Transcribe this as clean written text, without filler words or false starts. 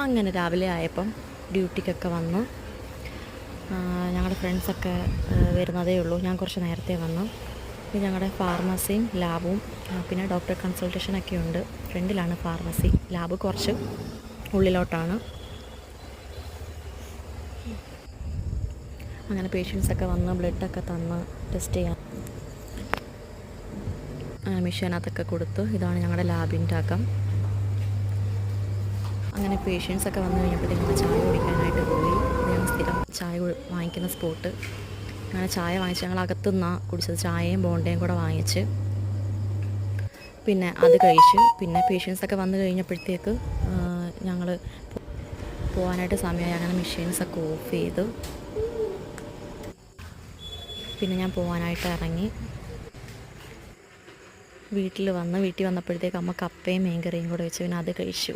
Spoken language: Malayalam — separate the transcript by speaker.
Speaker 1: അങ്ങനെ രാവിലെ ആയപ്പം ഡ്യൂട്ടിക്കൊക്കെ വന്നു. ഞങ്ങളുടെ ഫ്രണ്ട്സൊക്കെ വരുന്നതേ ഉള്ളൂ. ഞാൻ കുറച്ച് നേരത്തെ വന്നു. ഇത് ഞങ്ങളുടെ ഫാർമസിയും ലാബും പിന്നെ ഡോക്ടർ കൺസൾട്ടേഷനൊക്കെ ഉണ്ട്. ഫ്രണ്ടിലാണ് ഫാർമസി, ലാബ് കുറച്ച് ഉള്ളിലോട്ടാണ്. അങ്ങനെ പേഷ്യൻസൊക്കെ വന്ന് ബ്ലഡൊക്കെ തന്ന് ടെസ്റ്റ് ചെയ്യാൻ മെഷീനകത്തൊക്കെ കൊടുത്തു. ഇതാണ് ഞങ്ങളുടെ ലാബിൻ്റെ അകം. അങ്ങനെ പേഷ്യൻസൊക്കെ വന്നു കഴിഞ്ഞപ്പോഴത്തേക്കും ഞങ്ങൾ ചായ കുടിക്കാനായിട്ട് പോയി. ഞങ്ങൾ സ്ഥിരം ചായ വാങ്ങിക്കുന്ന സ്പോട്ട്. അങ്ങനെ ചായ വാങ്ങിച്ച് ഞങ്ങൾ അകത്തുനിന്നാണ് കുടിച്ചത്. ചായയും ബോണ്ടയും കൂടെ വാങ്ങിച്ച് പിന്നെ അത് കഴിച്ചു. പിന്നെ പേഷ്യൻസൊക്കെ വന്നു കഴിഞ്ഞപ്പോഴത്തേക്ക് ഞങ്ങൾ പോകാനായിട്ട് സമയമായി. അങ്ങനെ മെഷീൻസൊക്കെ ഓഫ് ചെയ്തു. പിന്നെ ഞാൻ പോകാനായിട്ട് ഇറങ്ങി. വീട്ടിൽ വന്നപ്പോഴത്തേക്ക് അമ്മ കപ്പയും മീൻകറിയും കൂടെ വെച്ച് പിന്നെ അത് കഴിച്ചു.